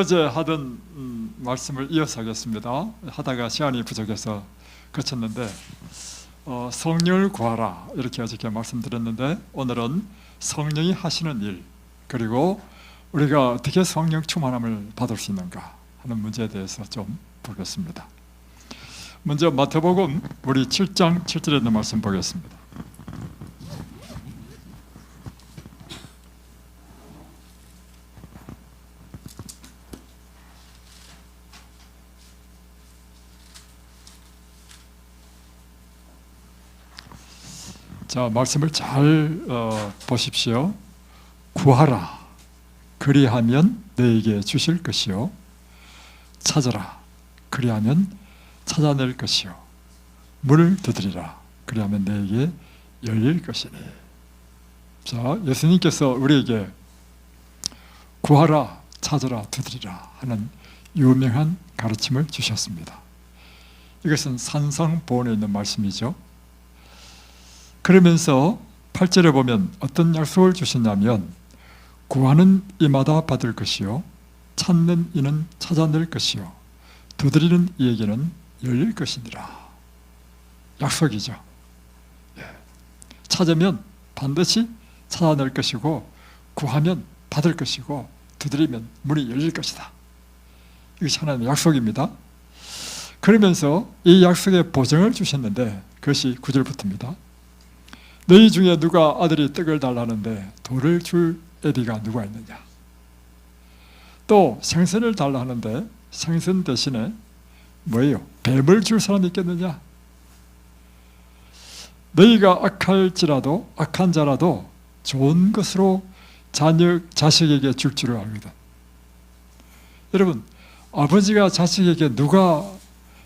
어제 하던 말씀을 이어서 하겠습니다. 하다가 시간이 부족해서 그쳤는데 성령을 구하라 이렇게 어저께 말씀드렸는데, 오늘은 성령이 하시는 일, 그리고 우리가 어떻게 성령 충만함을 받을 수 있는가 하는 문제에 대해서 좀 보겠습니다. 먼저 마태복음 우리 7장 7절에 있는 말씀 보겠습니다. 자, 말씀을 잘 보십시오. 구하라, 그리하면 너에게 주실 것이요. 찾아라, 그리하면 찾아낼 것이요. 문을 두드리라, 그리하면 너에게 열릴 것이니. 자, 예수님께서 우리에게 구하라, 찾아라, 두드리라 하는 유명한 가르침을 주셨습니다. 이것은 산상보온에 있는 말씀이죠. 그러면서 8절에 보면 어떤 약속을 주셨냐면, 구하는 이마다 받을 것이요, 찾는 이는 찾아낼 것이요, 두드리는 이에게는 열릴 것이니라. 약속이죠. 찾으면 반드시 찾아낼 것이고, 구하면 받을 것이고, 두드리면 문이 열릴 것이다. 이것이 하나님의 약속입니다. 그러면서 이 약속의 보증을 주셨는데, 그것이 9절부터입니다. 너희 중에 누가 아들이 떡을 달라는데 돌을 줄 애비가 누가 있느냐? 또 생선을 달라하는데 생선 대신에 뭐예요? 뱀을 줄 사람이 있겠느냐? 너희가 악한 자라도 좋은 것으로 자식에게 줄 줄을 알거든. 여러분, 아버지가 자식에게 누가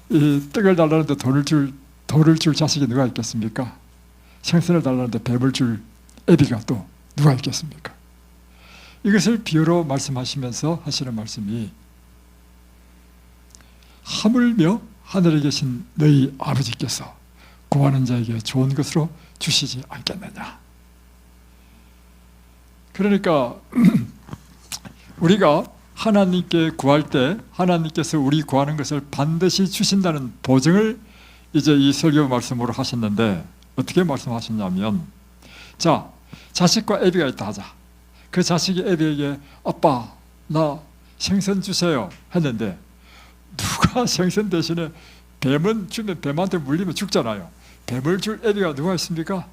이 떡을 달라는데 돌을 줄 자식이 누가 있겠습니까? 생선을 달라는데 뱀을 줄 애비가 또 누가 있겠습니까? 이것을 비유로 말씀하시면서 하시는 말씀이, 하물며 하늘에 계신 너희 아버지께서 구하는 자에게 좋은 것으로 주시지 않겠느냐. 그러니까 우리가 하나님께 구할 때 하나님께서 우리 구하는 것을 반드시 주신다는 보증을 이제 이 설교 말씀으로 하셨는데, 어떻게 말씀하셨냐면, 자, 자식과 애비가 있다 하자. 그 자식이 애비에게 아빠 나 생선 주세요 했는데, 누가 생선 대신에 뱀은 주면 뱀한테 물리면 죽잖아요. 뱀을 줄 애비가 누가 있습니까?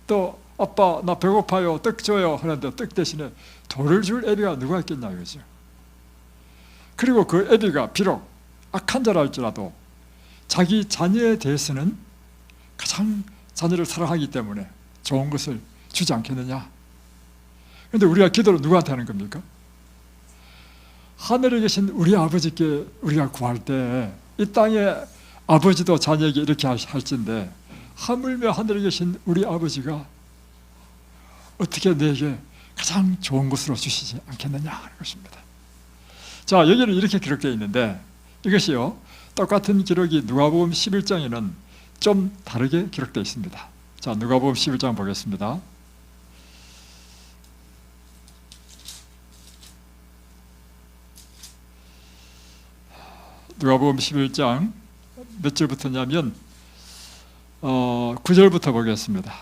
또 아빠 나 배고파요 떡 줘요 하는데 떡 대신에 돌을 줄 애비가 누가 있겠냐 이거죠. 그리고 그 애비가 비록 악한 자라 할지라도 자기 자녀에 대해서는 가장 자녀를 사랑하기 때문에 좋은 것을 주지 않겠느냐. 그런데 우리가 기도를 누구한테 하는 겁니까? 하늘에 계신 우리 아버지께 우리가 구할 때, 이 땅에 아버지도 자녀에게 이렇게 할진데, 하물며 하늘에 계신 우리 아버지가 어떻게 내게 가장 좋은 것으로 주시지 않겠느냐 하는 것입니다. 자, 여기는 이렇게 기록되어 있는데, 이것이요, 똑같은 기록이 누가복음 11장에는 좀 다르게 기록되어 있습니다. 자, 누가복음 11장 보겠습니다. 누가복음 11장 몇 절부터냐면 9절부터 보겠습니다.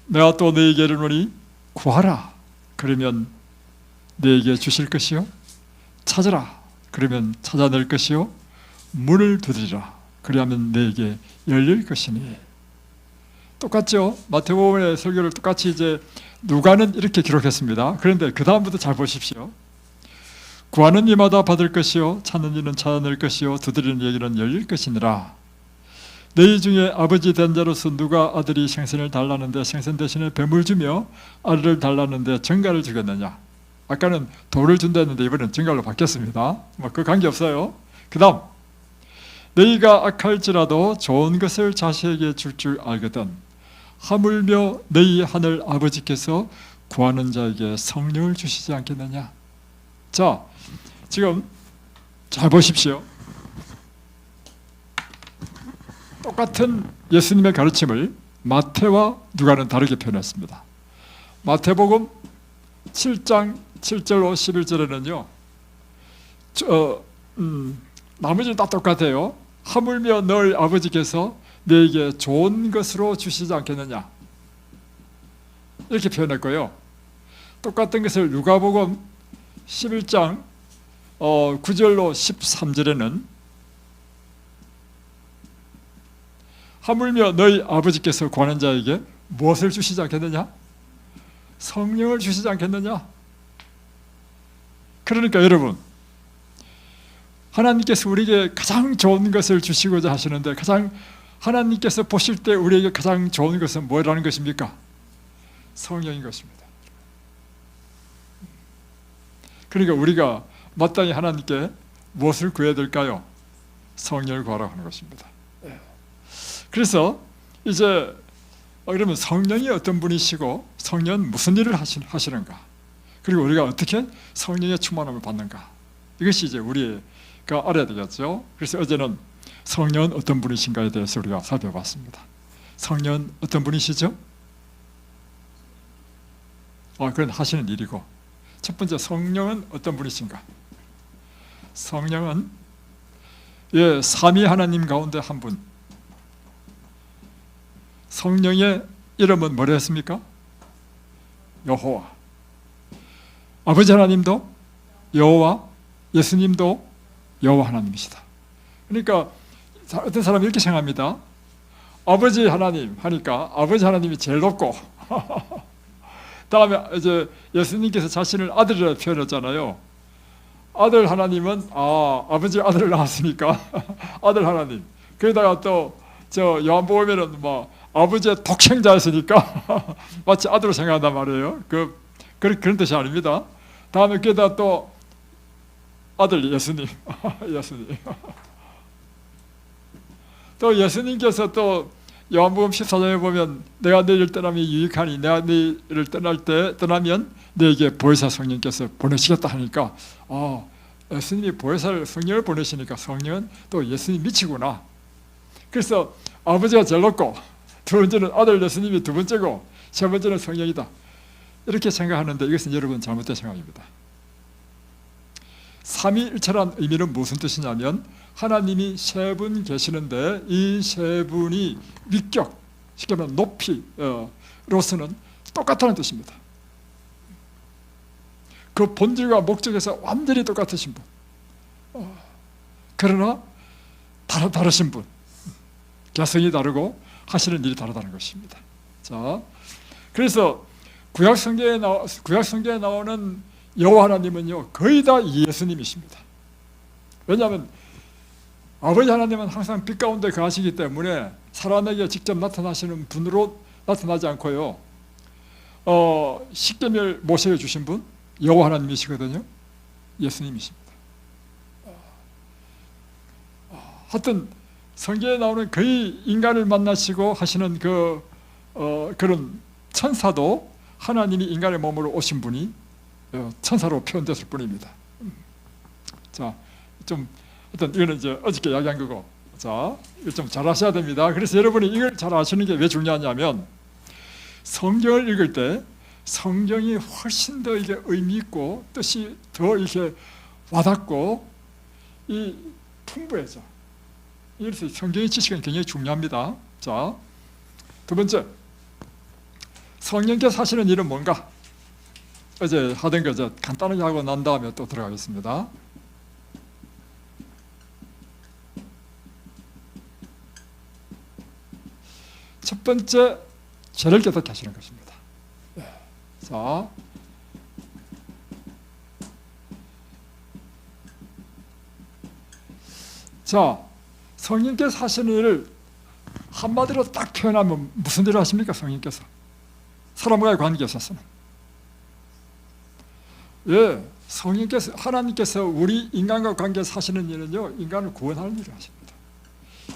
내가 또 너희에게 이르노니 구하라, 그러면 너희에게 주실 것이요, 찾으라, 그러면 찾아낼 것이요, 문을 두드리라, 그리하면 너에게 열릴 것이니. 똑같죠? 마태복음의 설교를 똑같이 이제 누가는 이렇게 기록했습니다. 그런데 그 다음부터 잘 보십시오. 구하는 이마다 받을 것이요, 찾는 이는 찾아낼 것이요, 두드리는 이에게는 열릴 것이니라. 너희 중에 아버지 된 자로서 누가 아들이 생선을 달라는데 생선 대신에 뱀을 주며 아들을 달라는데 정갈을 주겠느냐? 아까는 돌을 준다 했는데 이번엔 정갈로 바뀌었습니다. 그 관계없어요. 그 다음, 너희가 악할지라도 좋은 것을 자식에게 줄 알거든. 하물며 너희 하늘 아버지께서 구하는 자에게 성령을 주시지 않겠느냐. 자, 지금 잘 보십시오. 똑같은 예수님의 가르침을 마태와 누가는 다르게 표현했습니다. 마태복음 7장 7절로 11절에는요 나머지는 다 똑같아요. 하물며 너희 아버지께서 너에게 좋은 것으로 주시지 않겠느냐 이렇게 표현했고요. 똑같은 것을 누가복음 11장 9절로 13절에는 하물며 너희 아버지께서 구하는 자에게 무엇을 주시지 않겠느냐? 성령을 주시지 않겠느냐? 그러니까 여러분, 하나님께서 우리에게 가장 좋은 것을 주시고자 하시는데 가장 하나님께서 보실 때 우리에게 가장 좋은 것은 뭐라는 것입니까? 성령인 것입니다. 그러니까 우리가 마땅히 하나님께 무엇을 구해야 될까요? 성령을 구하라고 하는 것입니다. 그래서 이제 그러면 성령이 어떤 분이시고 성령은 무슨 일을 하시는가, 그리고 우리가 어떻게 성령의 충만함을 받는가, 이것이 이제 우리가 알아야 되겠죠. 그래서 어제는 성령은 어떤 분이신가에 대해서 우리가 살펴봤습니다. 성령은 어떤 분이시죠? 그건 하시는 일이고, 첫 번째 성령은 어떤 분이신가? 성령은 삼위 하나님 가운데 한 분. 성령의 이름은 뭐라 했습니까? 여호와. 아버지 하나님도 여호와, 예수님도 여호와 하나님이시다. 그러니까 어떤 사람이 이렇게 생각합니다. 아버지 하나님 하니까 아버지 하나님이 제일 높고 다음에 이제 예수님께서 자신을 아들이라 표현했잖아요. 아들 하나님은 아버지 아들을 낳았으니까 아들 하나님. 그러다가 또 저 요한복음에는 뭐 아버지의 독생자였으니까 마치 아들로 생각한단 말이에요. 그런 뜻이 아닙니다. 다음에 그에다 또 아들 예수님, 예수님. 또 예수님께서 또 요한복음 14장에 보면 내가 너희를 떠나면 유익하니 내가 너희를 떠나면 너에게 보혜사 성령께서 보내시겠다 하니까 예수님이 보혜사 성령을 보내시니까 성령은 또 예수님 미치구나. 그래서 아버지가 제일 높고 두 번째는 아들 예수님이 두 번째고 세 번째는 성령이다. 이렇게 생각하는데 이것은 여러분 잘못된 생각입니다. 삼위일체란 의미는 무슨 뜻이냐면 하나님이 세 분 계시는데 이 세 분이 위격, 쉽게 말하면 높이로서는 똑같다는 뜻입니다. 그 본질과 목적에서 완전히 똑같으신 분. 그러나 다르신 분. 개성이 다르고 하시는 일이 다르다는 것입니다. 자, 그래서 구약 성경에 나오는 여호와 하나님은요 거의 다 예수님이십니다. 왜냐하면 아버지 하나님은 항상 빛 가운데 거하시기 때문에 사람에게 직접 나타나시는 분으로 나타나지 않고요. 십계명 모세에 주신 분 여호와 하나님이시거든요. 예수님이십니다. 하여튼 성경에 나오는 거의 인간을 만나시고 하시는 그런 천사도 하나님이 인간의 몸으로 오신 분이 천사로 표현됐을 뿐입니다. 자, 좀 일단 이거는 이제 어저께 이야기한 거고, 자, 이거 좀 잘 하셔야 됩니다. 그래서 여러분이 이걸 잘 아시는 게 왜 중요하냐면 성경을 읽을 때 성경이 훨씬 더 이게 의미 있고 뜻이 더 이렇게 와닿고 풍부해져. 그래서 성경의 지식은 굉장히 중요합니다. 자, 두 번째, 성령께서 하시는 일은 뭔가? 어제 하던 거 간단하게 하고 난 다음에 또 들어가겠습니다. 첫 번째, 죄를 깨닫게 하시는 것입니다. 자, 성령께서 하시는 일을 한마디로 딱 표현하면 무슨 일을 하십니까? 성령께서 사람과의 관계에 있어서는 성령께서 하나님께서 우리 인간과 관계에서 하시는 일은요 인간을 구원하는 일을 하십니다.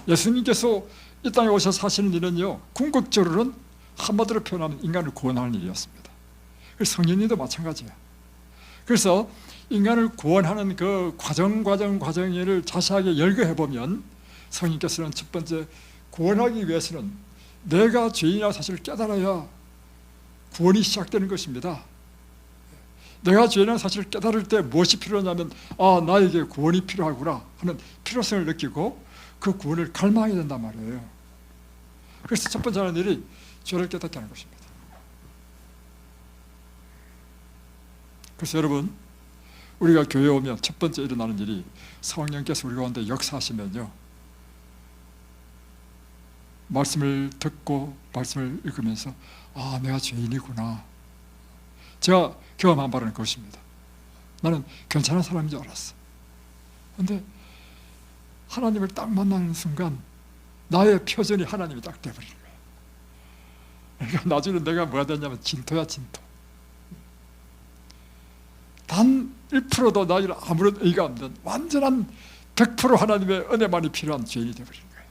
예수님께서 이 땅에 오셔서 하시는 일은요 궁극적으로는 한마디로 표현하면 인간을 구원하는 일이었습니다. 그래서 성령님도 마찬가지예요. 그래서 인간을 구원하는 그 과정을 자세하게 열거해 보면 성령께서는 첫 번째 구원하기 위해서는 내가 죄인이라는 사실을 깨달아야 구원이 시작되는 것입니다. 내가 죄인은 사실 깨달을 때 무엇이 필요하냐면 나에게 구원이 필요하구나 하는 필요성을 느끼고 그 구원을 갈망하게 된단 말이에요. 그래서 첫 번째 하는 일이 죄를 깨닫게 하는 것입니다. 그래서 여러분, 우리가 교회에 오면 첫 번째 일어나는 일이 성령께서 우리 가운데 역사하시면요, 말씀을 듣고 말씀을 읽으면서 내가 죄인이구나. 제가 경험한 바는 그것입니다. 나는 괜찮은 사람인 줄 알았어. 그런데 하나님을 딱 만나는 순간 나의 표전이 하나님이 딱 돼버리는 거예요. 그러니까 나중에 내가 뭐가 됐냐면 진토야, 진토. 단 1%도 나에게 아무런 의의가 없는 완전한 100% 하나님의 은혜만이 필요한 죄인이 되어버리는 거예요.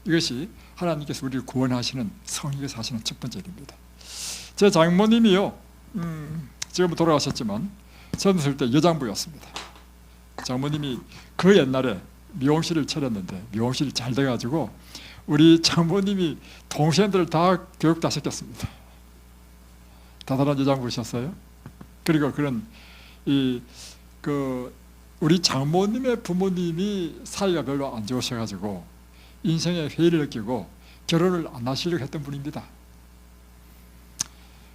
이것이 하나님께서 우리를 구원하시는, 성령께서 하시는 첫 번째 일입니다. 제 장모님이요, 지금 돌아가셨지만 젊었을 때 여장부였습니다. 장모님이 그 옛날에 미용실을 차렸는데 미용실이 잘 돼가지고 우리 장모님이 동생들 다 교육 다 시켰습니다. 대단한 여장부셨어요. 그리고 그런 우리 장모님의 부모님이 사이가 별로 안 좋으셔가지고 인생의 회의를 느끼고 결혼을 안 하시려고 했던 분입니다.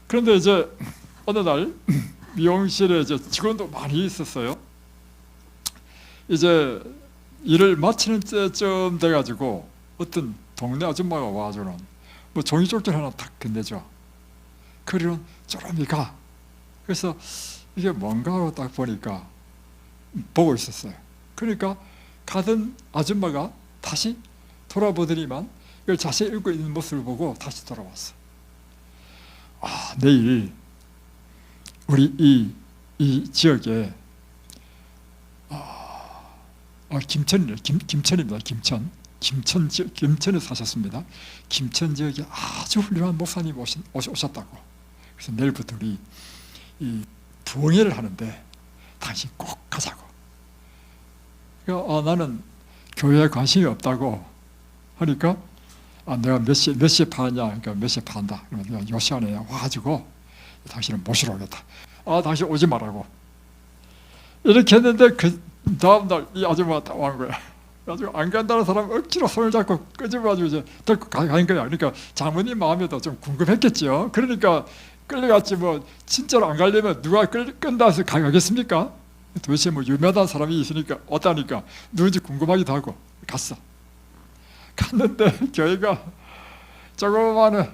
그런데 이제 어느 날 미용실에 이제 직원도 많이 있었어요. 이제 일을 마치는 때쯤 돼가지고 어떤 동네 아줌마가 와서는 뭐 종이쪽지 하나 탁 건네줘. 그리고는 쪼르미 가. 그래서 이게 뭔가 하고 딱 보니까 보고 있었어요. 그러니까 가던 아줌마가 다시 돌아보더니만 이걸 자세히 읽고 있는 모습을 보고 다시 돌아왔어. 내일 우리 이 지역에 김천입니다. 김천에 사셨습니다. 김천 지역에 아주 훌륭한 목사님 오셨다고. 그래서 내일부터 우리 이 부흥회를 하는데 당신 꼭 가자고. 그러니까 나는 교회에 관심이 없다고 하니까 내가 몇 시에 파냐? 그러니까 몇 시에 판다. 그러면 내가 요 시간에 와가지고 당신을 모시러 오겠다. 당신 오지 말라고. 이렇게 했는데 그 다음날 이 아줌마가 딱 온 거야. 그래가지고 안 간다는 사람 억지로 손을 잡고 끄집어가지고 이제 데리고 가는 거야. 그러니까 장모님 마음에도 좀 궁금했겠죠. 그러니까 끌려갔지 뭐 진짜로 안 가려면 누가 끈다 해서 가겠습니까? 도대체 뭐 유명한 사람이 있으니까 왔다니까 누군지 궁금하기도 하고 갔어. 갔는데 교회가 조그마해.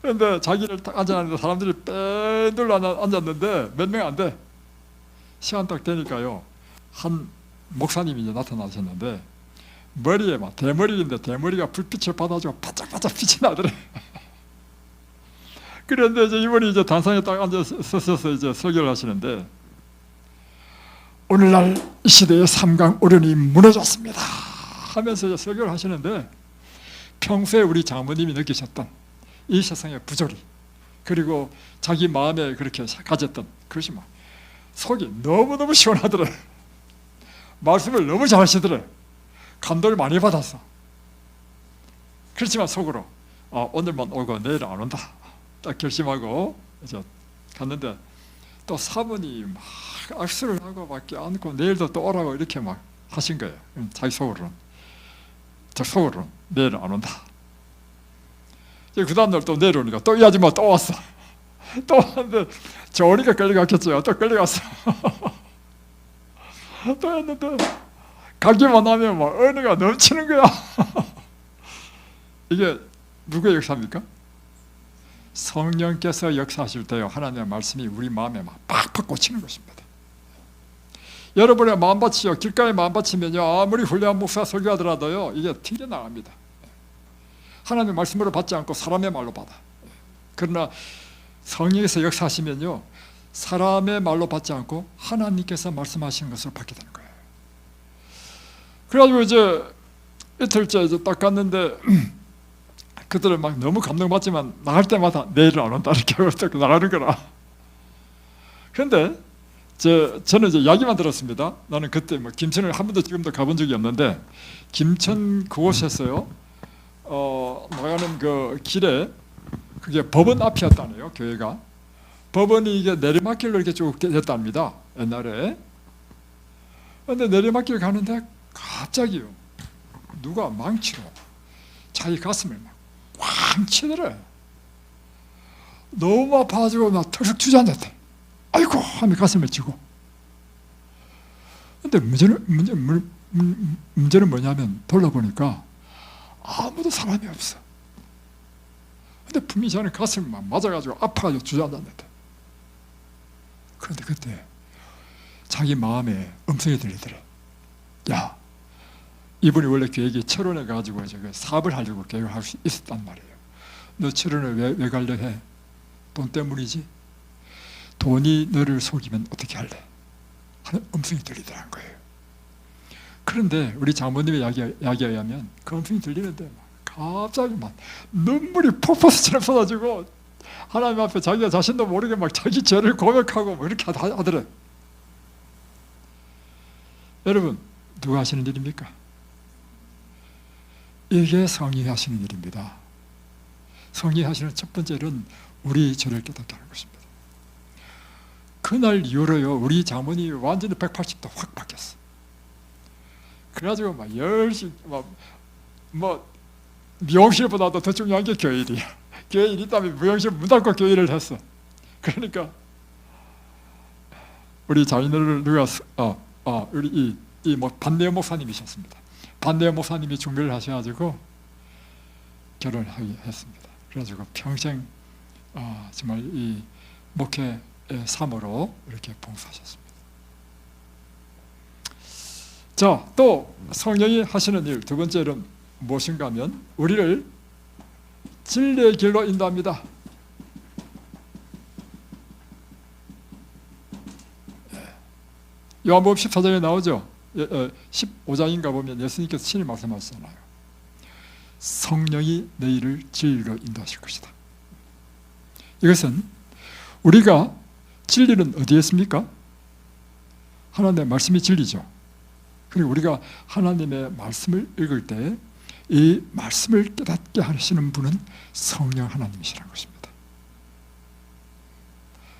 그런데 자기를 딱 앉아놨는데 사람들이 빼둘러 앉았는데 몇 명 안 돼. 시간 딱 되니까요, 한 목사님이 이제 나타나셨는데 머리에 막 대머리인데 대머리가 불빛을 받아주고 바짝바짝 빛이 나더래. 그런데 이제 이분이 이제 단상에 딱 앉아서 이제 설교를 하시는데, 오늘날 이 시대의 삼강 오륜이 무너졌습니다 하면서 이제 설교를 하시는데, 평소에 우리 장모님이 느끼셨던 이 세상의 부조리, 그리고 자기 마음에 그렇게 가졌던 그것이 막 속이 너무너무 시원하더래. 말씀을 너무 잘 하시더래. 감동을 많이 받았어. 그렇지만 속으로 오늘만 오고 내일 안 온다 딱 결심하고 이제 갔는데, 또 사모님 막 악수를 하고 막 껴안고 내일도 또 오라고 이렇게 막 하신 거예요. 자기 속으로는 내일은 안 온다. 그 다음날 또 내려오니까 또 이 아줌마 또 왔어. 또 왔는데 좋으니까 끌려갔겠죠. 또 끌려갔어. 또 했는데 가기만 하면 막 은혜가 넘치는 거야. 이게 누구의 역사입니까? 성령께서 역사하실 때요, 하나님의 말씀이 우리 마음에 막 팍팍 꽂히는 것입니다. 여러분의 마음밭이요, 길가에 마음밭이면요, 아무리 훌륭한 목사 설교하더라도요, 이게 튕겨나갑니다. 하나님의 말씀으로 받지 않고 사람의 말로 받아. 그러나 성령께서 역사하시면요, 사람의 말로 받지 않고 하나님께서 말씀하시는 것을 받게 되는 거예요. 그래가지고 이제 이틀째 이제 딱 갔는데 그들은 막 너무 감동받지만 나갈 때마다 내일은 안 온다 이렇게 하고 딱 나가는 거라. 그런데 저는 이제 이야기만 들었습니다. 나는 그때 뭐 김천을 한 번도 지금도 가본 적이 없는데, 김천 그곳에서요, 나가는 그 길에 그게 법원 앞이었다네요, 교회가. 법원이 이게 내리막길로 이렇게 쭉 됐답니다, 옛날에. 근데 내리막길 가는데 갑자기요, 누가 망치로 자기 가슴을 막 꽝 치더래. 너무 아파가지고 막 털썩 주저앉았대. 아이고 하며 가슴을 치고. 근데 문제는 뭐냐면 돌아보니까 아무도 사람이 없어. 근데 분명히 저는 가슴을 막 맞아가지고 아파가지고 주저앉았는데, 그런데 그때 자기 마음에 음성이 들리더래. 야, 이분이 원래 계획이 철원에 가지고 사업을 하려고 계획할 수 있었단 말이에요. 너 철원에 왜 가려 해? 돈 때문이지? 돈이 너를 속이면 어떻게 할래? 하는 음성이 들리더라는 거예요. 그런데 우리 장모님의 이야기에 의하면 그 음성이 들리는데 갑자기 막 눈물이 폭포수처럼 쏟아지고 하나님 앞에 자기가 자신도 모르게 막 자기 죄를 고백하고 뭐 이렇게 하더래. 여러분, 누가 하시는 일입니까? 이게 성령이 하시는 일입니다. 성령이 하시는 첫 번째 일은 우리 죄를 깨닫게 하는 것입니다. 그날 이후로요, 우리 장모님이 완전히 180도 확 바뀌었어. 그래가지고 막 열심히 뭐 미용실보다도 더 중요한 게 교일이야. 교일 있다면 미용실 문 닫고 교일을 했어. 그러니까 우리 자녀를 누가 우리 반대의 목사님이셨습니다. 반대의 목사님이 중매를 하셔가지고 결혼을 했습니다. 그래가지고 평생 정말 이 목회 사모로 이렇게 봉사하셨습니다. 자, 또 성령이 하시는 일 두 번째는 무엇인가 하면 우리를 진리의 길로 인도합니다. 요한복음 14장에 나오죠. 15장인가 보면 예수님께서 친히 말씀하시잖아요. 성령이 너희를 진리로 인도하실 것이다. 이것은 우리가 진리는 어디에 있습니까? 하나님의 말씀이 진리죠. 그리고 우리가 하나님의 말씀을 읽을 때 이 말씀을 깨닫게 하시는 분은 성령 하나님이시라는 것입니다.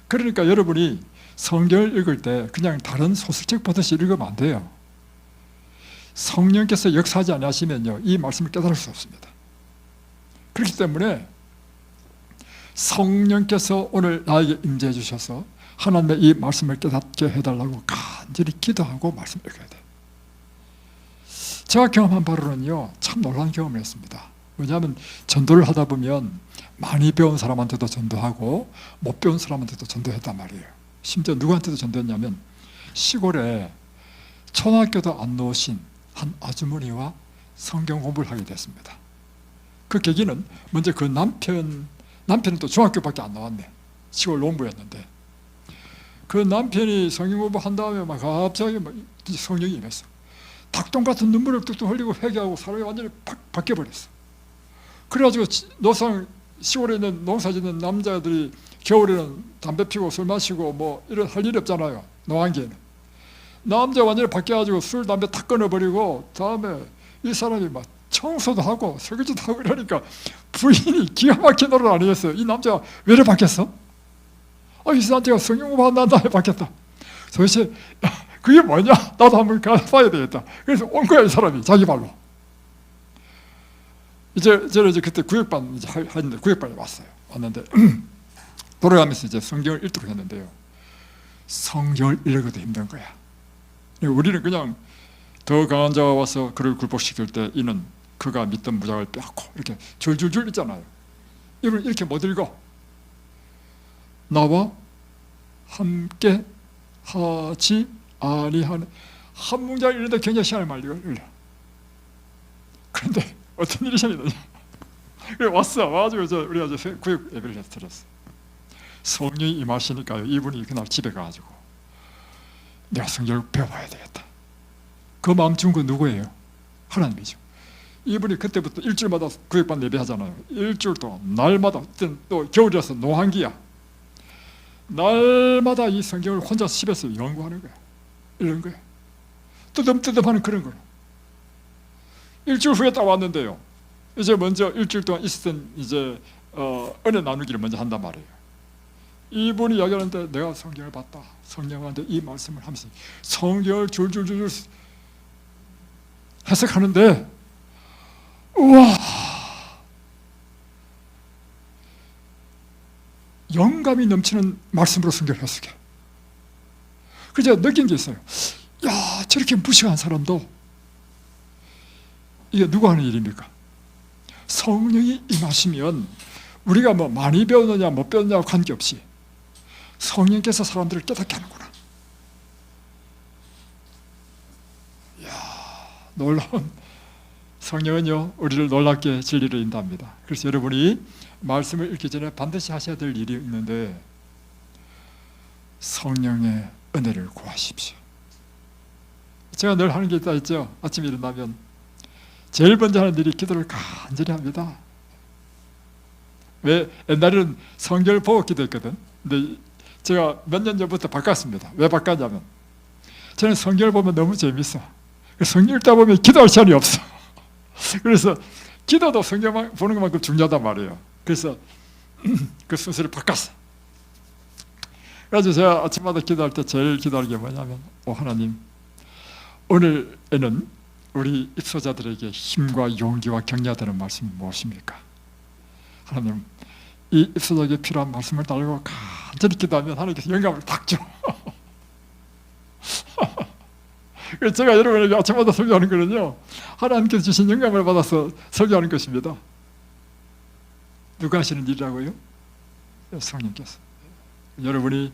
그러니까 여러분이 성경을 읽을 때 그냥 다른 소설책 보듯이 읽으면 안 돼요. 성령께서 역사하지 않으시면요, 이 말씀을 깨달을 수 없습니다. 그렇기 때문에 성령께서 오늘 나에게 임재해 주셔서 하나님의 이 말씀을 깨닫게 해달라고 간절히 기도하고 말씀을 읽어야 돼요. 제가 경험한 바로는요, 참 놀라운 경험을 했습니다. 왜냐하면 전도를 하다 보면 많이 배운 사람한테도 전도하고 못 배운 사람한테도 전도했단 말이에요. 심지어 누구한테도 전도했냐면 시골에 초등학교도 안 넣으신 한 아주머니와 성경 공부를 하게 됐습니다. 그 계기는 먼저 그 남편은 또 중학교밖에 안 나왔네. 시골 농부였는데 그 남편이 성경 공부한 다음에 막 갑자기 막 성령이 임했어. 닭똥 같은 눈물을 뚝뚝 흘리고 회개하고 사람이 완전히 바뀌어버렸어. 그래가지고 시골에 있는 농사 짓는 남자들이 겨울에는 담배 피고 술 마시고 뭐 이런 할 일이 없잖아요. 노안기에는. 남자 완전히 바뀌어가지고 술, 담배 다 끊어버리고 다음에 이 사람이 막 청소도 하고 설거지도 하고 이러니까 부인이 기가 막힌 노릇 아니겠어요. 이 남자가 왜 이렇게 바뀌었어? 이 남자가 성경 공부한 다음에 바뀌었다. 도대체 그게 뭐냐? 나도 한번 가봐야 되겠다. 그래서 온 거야, 이 사람이 자기 발로. 저는 그때 구역반 하는데 구역반에 왔는데 돌아가면서 이제 성경을 읽도록 했는데요. 성경을 읽어도 힘든 거야. 우리는 그냥 더 강한 자가 와서 그를 굴복시킬 때 이는 그가 믿던 무장을 빼앗고 이렇게 줄줄줄 있잖아요. 이걸 이렇게 못 읽어. 나와 함께 하지 아니하는 한 문장을 읽는데 굉장히 시간을 많이 걸려. 그런데 어떤 일이 생기더냐. 그래 와가지고 우리가 구역 예배를 드렸어. 성령이 임하시니까요, 이분이 그날 집에 가가지고 내가 성경을 배워봐야 되겠다. 그 마음 준 건 누구예요? 하나님이죠. 이분이 그때부터 일주일마다 구역반 예배하잖아요. 일주일 동안 날마다, 또 겨울이라서 노한기야. 날마다 이 성경을 혼자 집에서 연구하는 거야. 이런 거야. 뜨듬뜨듬하는 그런 거야. 일주일 후에 딱 왔는데요. 이제 먼저 일주일 동안 있었던 은혜 나누기를 먼저 한단 말이에요. 이분이 이야기하는데 내가 성경을 봤다. 성령한테 이 말씀을 하면서 성경을 줄줄줄 해석하는데 우와, 영감이 넘치는 말씀으로 성경을 해석해. 그래서 제가 느낀 게 있어요. 야, 저렇게 무식한 사람도 이게 누가 하는 일입니까? 성령이 임하시면 우리가 뭐 많이 배웠느냐 못 배웠느냐 관계없이 성령께서 사람들을 깨닫게 하는구나. 이야, 놀라운 성령은요 우리를 놀랍게 진리를 인도합니다. 그래서 여러분이 말씀을 읽기 전에 반드시 하셔야 될 일이 있는데 성령의 은혜를 구하십시오. 제가 늘 하는 게 있다 했죠. 아침에 일어나면 제일 먼저 하는 일이 기도를 간절히 합니다. 왜? 옛날에는 성경을 보고 기도했거든. 근데 제가 몇 년 전부터 바꿨습니다. 왜 바꿨냐면 저는 성경을 보면 너무 재밌어. 성경 읽다 보면 기도할 시간이 없어. 그래서 기도도 성경 보는 것만큼 중요하단 말이에요. 그래서 그 순서를 바꿨어. 그래서 제가 아침마다 기도할 때 제일 기도하는 게 뭐냐면 하나님, 오늘에는 우리 입소자들에게 힘과 용기와 격려가 되는 말씀이 무엇입니까? 하나님, 이 입소자에게 필요한 말씀을 달고 간절히 기도하면 하나님께서 영감을 탁 줘. 그래서 제가 여러분에게 아침마다 설교하는 거는요, 하나님께서 주신 영감을 받아서 설교하는 것입니다. 누가 하시는 일이라고요? 성령께서. 여러분이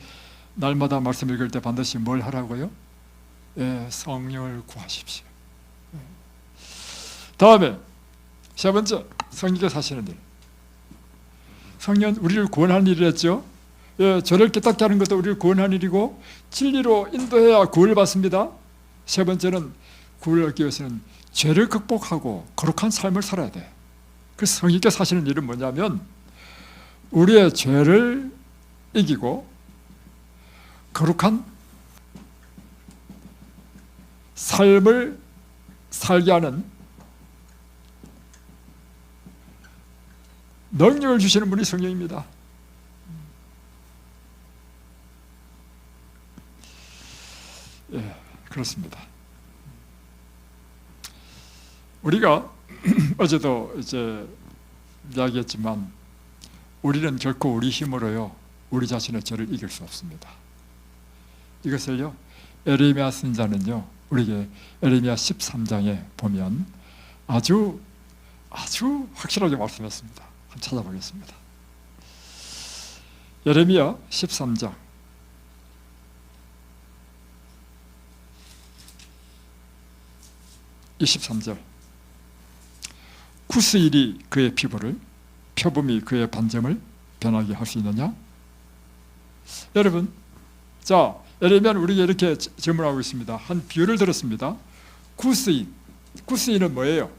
날마다 말씀 읽을 때 반드시 뭘 하라고요? 성령을 구하십시오. 다음에 세 번째, 성령께서 하시는 일. 성령 우리를 구원하는 일을 했죠. 저를 깨닫게 하는 것도 우리를 구원하는 일이고 진리로 인도해야 구원을 받습니다. 세 번째는 구원을 얻기 위해서는 죄를 극복하고 거룩한 삶을 살아야 돼. 그래서 성령께서 하시는 일은 뭐냐면 우리의 죄를 이기고 거룩한 삶을 살게 하는 능력을 주시는 분이 성령입니다. 예, 그렇습니다. 우리가 어제도 이제 이야기했지만 우리는 결코 우리 힘으로요 우리 자신의 죄를 이길 수 없습니다. 이것을요 에레미야 선지자는요 우리에게 에레미야 13장에 보면 아주 확실하게 말씀했습니다. 한번 찾아보겠습니다. 에레미야 13장 23절. 구스일이 그의 피부를, 표범이 그의 반점을 변하게 할 수 있느냐? 여러분, 자, 에레미야는 우리에게 이렇게 질문하고 있습니다. 한 비유를 들었습니다. 구스인은 뭐예요?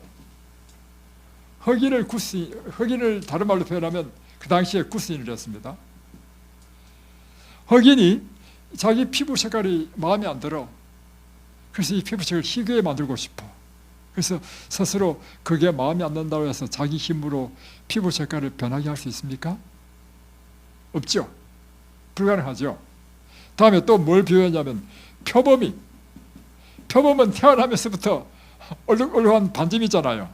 흑인을 다른 말로 표현하면 그 당시에 구스인을 했습니다. 흑인이 자기 피부 색깔이 마음에 안 들어. 그래서 이 피부 색을 희게 만들고 싶어. 그래서 스스로 그게 마음에 안 든다고 해서 자기 힘으로 피부 색깔을 변하게 할 수 있습니까? 없죠. 불가능하죠. 다음에 또 뭘 비유했냐면 표범은 태어나면서부터 얼룩한 반점이 있잖아요.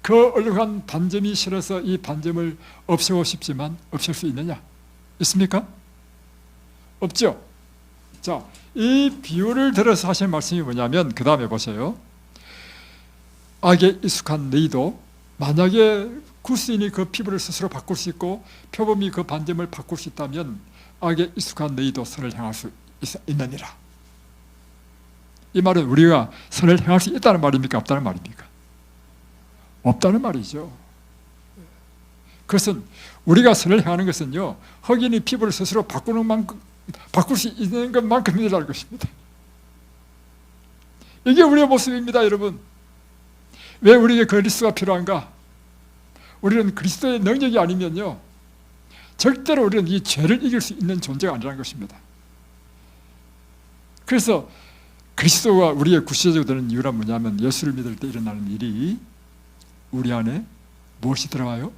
그 얼룩한 반점이 싫어서 이 반점을 없애고 싶지만 없앨 수 있느냐? 있습니까? 없죠. 자, 이 비유를 들어서 하신 말씀이 뭐냐면 그 다음에 보세요. 악에 익숙한 너희도 만약에 구스인이 그 피부를 스스로 바꿀 수 있고 표범이 그 반점을 바꿀 수 있다면 악에 익숙한 너희도 선을 행할 수 있느니라. 이 말은 우리가 선을 행할 수 있다는 말입니까? 없다는 말입니까? 없다는 말이죠. 그것은 우리가 선을 행하는 것은요 흑인이 피부를 스스로 바꿀 수 있는 것만큼이라는 것입니다. 이게 우리의 모습입니다. 여러분, 왜 우리에게 그리스도가 필요한가? 우리는 그리스도의 능력이 아니면요 절대로 우리는 이 죄를 이길 수 있는 존재가 아니라는 것입니다. 그래서 그리스도가 우리의 구세주가 되는 이유란 뭐냐면 예수를 믿을 때 일어나는 일이 우리 안에 무엇이 들어가요?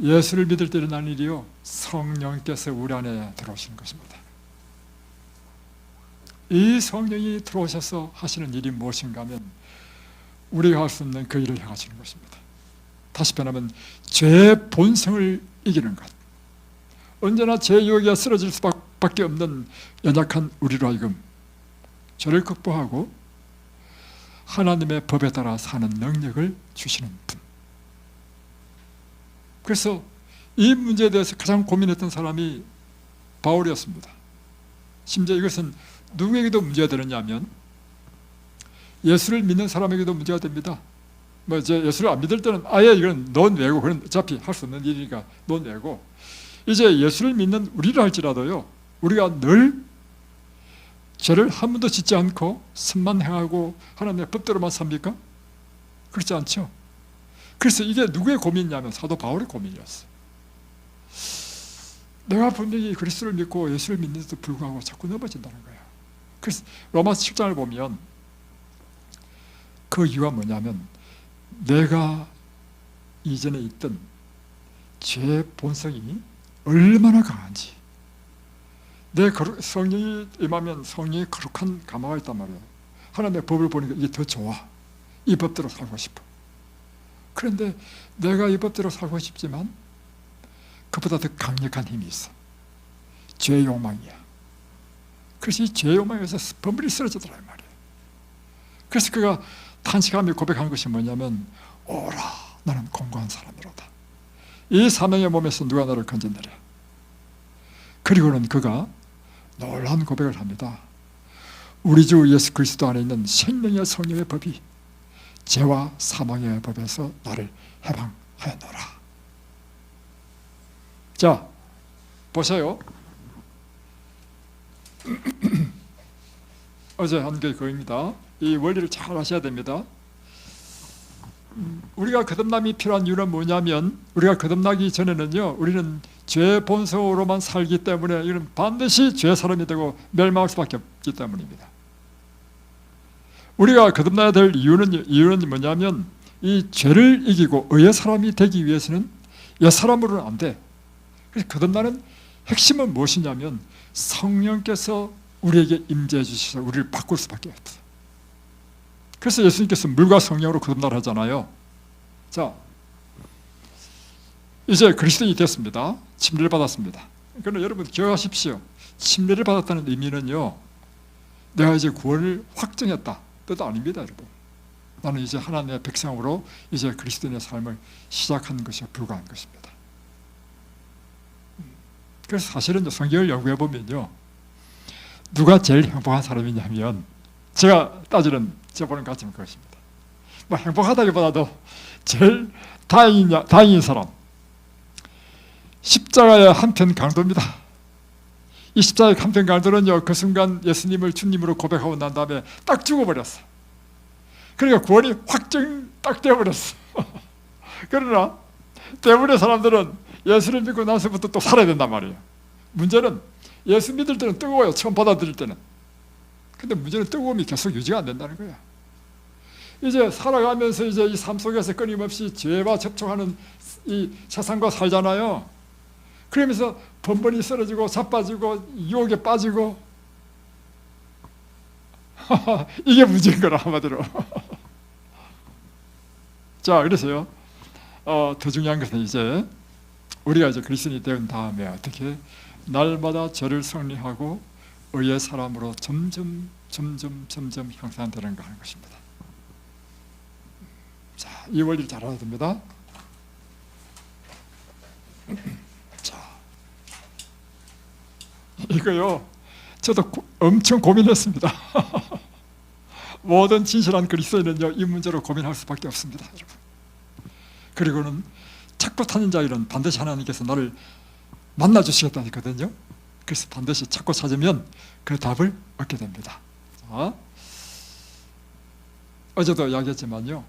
예수를 믿을 때 일어나는 일이요, 성령께서 우리 안에 들어오시는 것입니다. 이 성령이 들어오셔서 하시는 일이 무엇인가 하면 우리가 할 수 없는 그 일을 행하시는 것입니다. 다시 표현하면 죄의 본성을 이기는 것. 언제나 죄 유혹에 쓰러질 수밖에 없는 연약한 우리로 하여금 죄를 극복하고 하나님의 법에 따라 사는 능력을 주시는 분. 그래서 이 문제에 대해서 가장 고민했던 사람이 바울이었습니다. 심지어 이것은 누구에게도 문제가 되느냐면 예수를 믿는 사람에게도 문제가 됩니다. 뭐 이제 예수를 안 믿을 때는 아예 이건 논외고, 그건 어차피 할 수 없는 일이니까 논외고, 이제 예수를 믿는 우리를 할지라도요, 우리가 늘 죄를 한 번도 짓지 않고 선만 행하고 하나님의 법대로만 삽니까? 그렇지 않죠. 그래서 이게 누구의 고민이냐면 사도 바울의 고민이었어요. 내가 분명히 그리스도를 믿고 예수를 믿는데도 불구하고 자꾸 넘어진다는 거예요. 그래서 로마서 7장을 보면 그 이유가 뭐냐면 내가 이전에 있던 죄의 본성이 얼마나 강한지, 내 성령이 임하면 성령의 거룩한 감화가 있단 말이에요. 하나님의 법을 보니까 이게 더 좋아. 이 법대로 살고 싶어. 그런데 내가 이 법대로 살고 싶지만 그보다 더 강력한 힘이 있어. 죄의 욕망이야. 그래서 이 죄의 욕망에서 버무리 쓰러지더라 이 말이에요. 그래서 그가 탄식하며 고백한 것이 뭐냐면 오라, 나는 공고한 사람이로다. 이 사명의 몸에서 누가 나를 건져내랴. 그리고는 그가 놀라운 고백을 합니다. 우리 주 예수 그리스도 안에 있는 생명의 성령의 법이 죄와 사망의 법에서 나를 해방하였노라. 자, 보세요. 어제 한 게 그겁니다. 이 원리를 잘 아셔야 됩니다. 우리가 거듭남이 필요한 이유는 뭐냐면, 우리가 거듭나기 전에는요, 우리는 죄 본성으로만 살기 때문에 이는 반드시 죄 사람이 되고 멸망할 수밖에 없기 때문입니다. 우리가 거듭나야 될 이유는 뭐냐면, 이 죄를 이기고 의의 사람이 되기 위해서는 옛 사람으로는 안 돼. 그래서 거듭나는 핵심은 무엇이냐면 성령께서 우리에게 임재해 주셔서 우리를 바꿀 수밖에 없어요. 그래서 예수님께서 물과 성령으로 거듭나라 하잖아요. 자, 이제 그리스도인이 됐습니다. 침례를 받았습니다. 그러나 여러분 기억하십시오. 침례를 받았다는 의미는요, 내가 이제 구원을 확정했다 뜻 아닙니다, 여러분. 나는 이제 하나님의 백성으로 이제 그리스도인의 삶을 시작하는 것에 불과한 것입니다. 그래서 사실은 성경을 연구해 보면요, 누가 제일 행복한 사람이냐면 제가 따지는 제 보는 가치는 그것입니다. 뭐 행복하다기보다도 제일 다행인 사람, 십자가의 한편 강도입니다. 이 십자가의 한편 강도는요, 그 순간 예수님을 주님으로 고백하고 난 다음에 딱 죽어버렸어. 그러니까 구원이 확정 딱 되어버렸어. 그러나 대부분의 사람들은 예수를 믿고 나서부터 또 살아야 된단 말이에요. 문제는 예수 믿을 때는 뜨거워요, 처음 받아들일 때는. 근데 문제는 뜨거움이 계속 유지가 안 된다는 거예요. 이제 살아가면서 이제 이 삶 속에서 끊임없이 죄와 접촉하는 이 세상과 살잖아요. 그러면서 번번이 쓰러지고 자빠지고 유혹에 빠지고 이게 문제인 거라, 한마디로. 자, 그래서요, 더 중요한 것은 이제 우리가 이제 그리스도인이 된 다음에 어떻게 날마다 죄를 승리하고 의의 사람으로 점점 향상되는가 하는 것입니다. 자, 이 원리를 잘 알아야 됩니다. 자, 이거요, 저도 엄청 고민했습니다. 모든 진실한 그리스도인은요, 이 문제로 고민할 수밖에 없습니다, 여러분. 그리고는 찾고 찾는 자에는 반드시 하나님께서 나를 만나 주시겠다 했거든요. 그래서 반드시 찾고 찾으면 그 답을 얻게 됩니다. 자, 어제도 이야기했지만요,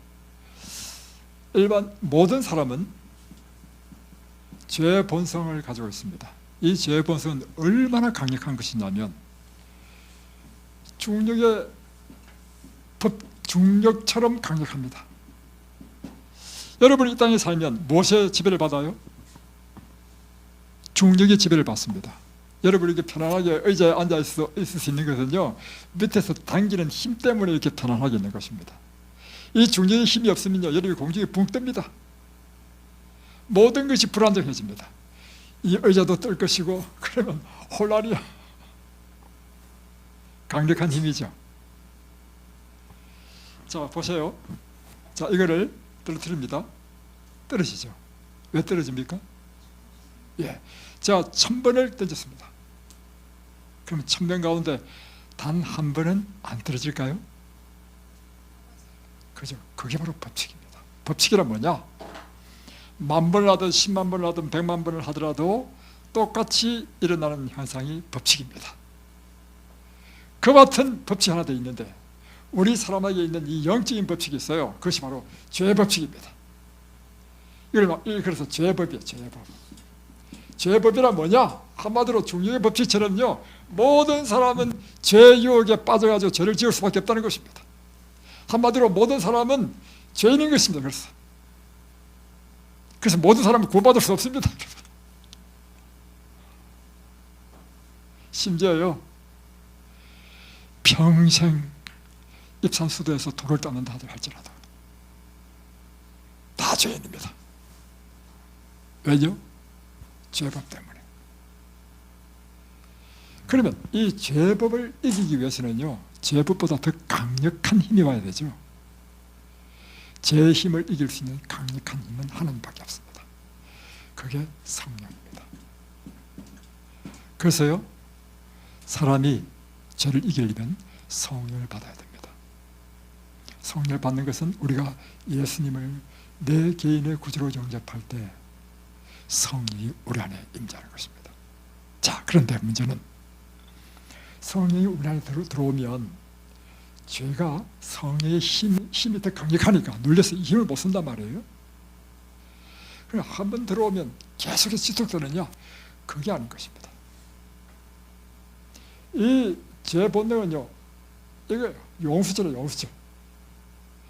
일반 모든 사람은 죄의 본성을 가지고 있습니다. 이 죄의 본성은 얼마나 강력한 것이냐면 중력처럼 강력합니다. 여러분이 이 땅에 살면 무엇의 지배를 받아요? 중력의 지배를 받습니다. 여러분이 이렇게 편안하게 의자에 앉아 있을 수 있는 것은요, 밑에서 당기는 힘 때문에 이렇게 편안하게 있는 것입니다. 이 중력의 힘이 없으면요, 여러분이 공중에 붕 뜹니다. 모든 것이 불안정해집니다. 이 의자도 뜰 것이고, 그러면 혼란이야. 강력한 힘이죠. 자, 보세요. 자, 이거를 떨어뜨립니다. 떨어지죠. 왜 떨어집니까? 예. 자, 1000번을 던졌습니다. 그럼 1000번 가운데 단 한 번은 안 떨어질까요? 그죠? 그게 바로 법칙입니다. 법칙이란 뭐냐? 10,000번을 하든 10만 번을 하든 100만 번을 하더라도 똑같이 일어나는 현상이 법칙입니다. 그 같은 법칙 하나 더 있는데, 우리 사람에게 있는 이 영적인 법칙이 있어요. 그것이 바로 죄의 법칙입니다. 그래서 죄의 법이에요. 죄의 법. 죄의 법이란 뭐냐? 한마디로 중력의 법칙처럼요, 모든 사람은 죄의 유혹에 빠져가지고 죄를 지을 수밖에 없다는 것입니다. 한마디로 모든 사람은 죄인인 것입니다. 그래서 모든 사람은 구원받을 수 없습니다. 심지어요, 평생 입산수도에서 돌을 닦는다 할지라도 다 죄인입니다. 왜죠? 죄법 때문에. 그러면 이 죄법을 이기기 위해서는요, 죄법보다 더 강력한 힘이 와야 되죠. 죄의 힘을 이길 수 있는 강력한 힘은 하나님밖에 없습니다. 그게 성령입니다. 그래서요, 사람이 죄를 이기려면 성령을 받아야 됩니다. 성령을 받는 것은 우리가 예수님을 내 개인의 구주로 영접할 때 성령이 우리 안에 임재하는 것입니다. 자, 그런데 문제는 성령이 우리 안에 들어오면 죄가 성령의 힘이 더 강력하니까 눌려서 이 힘을 못 쓴단 말이에요. 그럼 한번 들어오면 계속해서 지속되느냐? 그게 아닌 것입니다. 이 죄 본능은요, 이거 용수처럼 용수죠.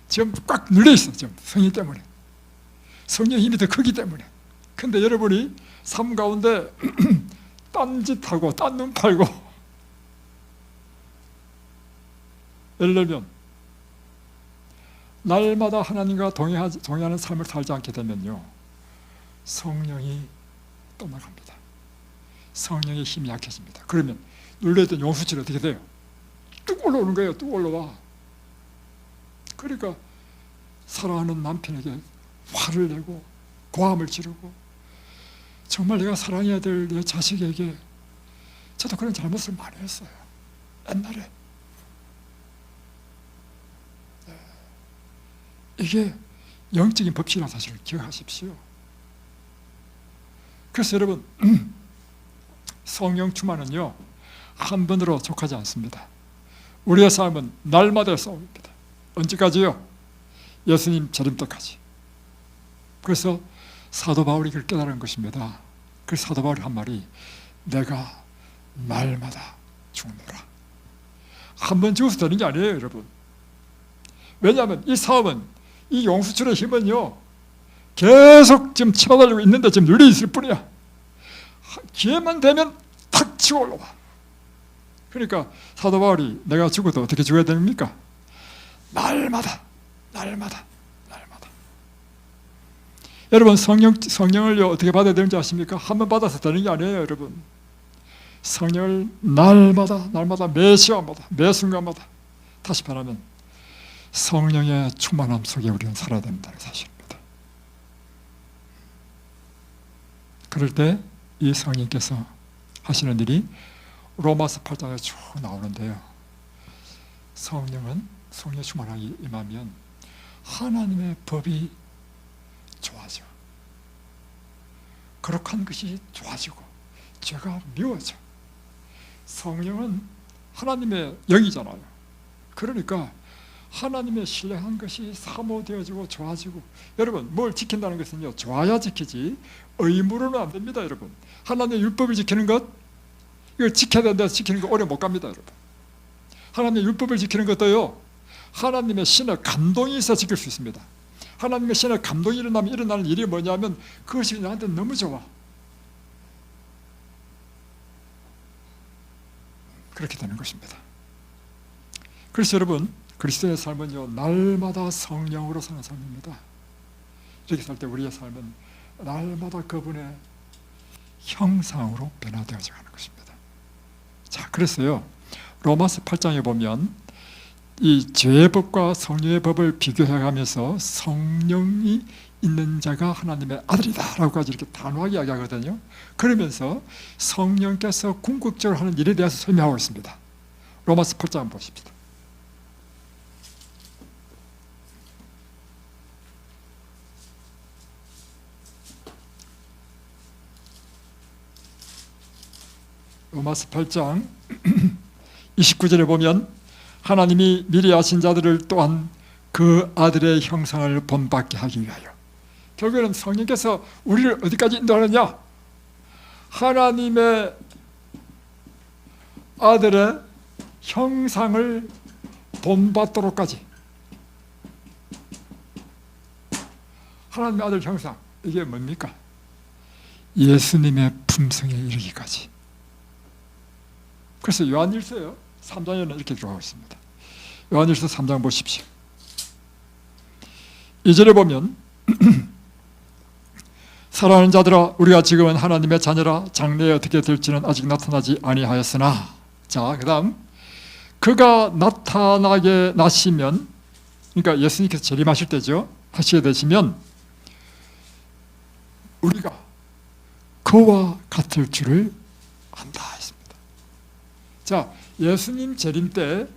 지금 꽉 눌려있어. 지금 성령 때문에. 성령의 힘이 더 크기 때문에. 근데 여러분이 삶 가운데 딴짓하고 딴 눈 팔고, 예를 들면 날마다 하나님과 동행하는 삶을 살지 않게 되면요, 성령이 떠나갑니다. 성령의 힘이 약해집니다. 그러면 눌려있던 용수철이 어떻게 돼요? 뚝 올라오는 거예요. 뚝 올라와. 그러니까 사랑하는 남편에게 화를 내고 고함을 지르고, 정말 내가 사랑해야 될 내 자식에게, 저도 그런 잘못을 많이 했어요, 옛날에. 이게 영적인 법칙이라는 사실을 기억하십시오. 그래서 여러분, 성령 충만은요, 한 번으로 족하지 않습니다. 우리의 삶은 날마다의 싸움입니다. 언제까지요? 예수님 재림 때까지. 그래서 사도 바울이 그걸 깨달은 것입니다. 그래서 사도 바울이 한 말이, 내가 날마다 죽노라. 한 번 죽어서 되는 게 아니에요, 여러분. 왜냐하면 이 싸움은, 이 용수철의 힘은요, 계속 지금 치받아들고 있는데 지금 눌려 있을 뿐이야. 기회만 되면 탁 치고 올라와. 그러니까 사도 바울이 내가 죽어도 어떻게 죽어야 됩니까? 날마다. 여러분, 성령을 어떻게 받아야 되는지 아십니까? 한 번 받아서 되는 게 아니에요, 여러분. 성령을 날마다 매 시간마다 매 순간마다, 다시 말하면 성령의 충만함 속에 우리는 살아야 된다는 사실입니다. 그럴 때 이 성령께서 하시는 일이 로마서 8장에 쭉 나오는데요, 성령은 성령의 충만함이 임하면 하나님의 법이 좋아져. 거룩한 것이 좋아지고 죄가 미워져. 성령은 하나님의 영이잖아요. 그러니까 하나님의 신뢰한 것이 사모되어지고 좋아지고. 여러분, 뭘 지킨다는 것은요, 좋아야 지키지 의무로는 안 됩니다. 여러분, 하나님의 율법을 지키는 것, 이걸 지켜야 된다 지키는 거 오래 못 갑니다. 여러분, 하나님의 율법을 지키는 것도요, 하나님의 신의 감동이 있어 지킬 수 있습니다. 하나님의 신의 감동이 일어나면 일어나는 일이 뭐냐면, 그것이 나한테 너무 좋아. 그렇게 되는 것입니다. 그래서 여러분, 그리스도의 삶은요, 날마다 성령으로 사는 삶입니다. 이렇게 살 때 우리의 삶은 날마다 그분의 형상으로 변화되어져 가는 것입니다. 자, 그래서요, 로마서 8장에 보면 이 죄의 법과 성령의 법을 비교해가면서 성령이 있는 자가 하나님의 아들이다 라고까지 이렇게 단호하게 이야기하거든요. 그러면서 성령께서 궁극적으로 하는 일에 대해서 설명하고 있습니다. 로마서 8장 한번 보십시다. 로마서 8장 29절에 보면 하나님이 미리 아신 자들을 또한 그 아들의 형상을 본받게 하기 위하여. 결국에는 성령께서 우리를 어디까지 인도하느냐? 하나님의 아들의 형상을 본받도록까지. 하나님의 아들 형상, 이게 뭡니까? 예수님의 품성에 이르기까지. 그래서 요한일서요 3장에는 이렇게 들어가고 있습니다. 요한일서 3장 보십시오. 2절에 보면 사랑하는 자들아, 우리가 지금은 하나님의 자녀라. 장래에 어떻게 될지는 아직 나타나지 아니하였으나. 자, 그 다음 그가 나타나게 나시면, 그러니까 예수님께서 재림하실 때죠, 하시게 되시면 우리가 그와 같을 줄을 안다 했습니다. 자, 예수님 재림 때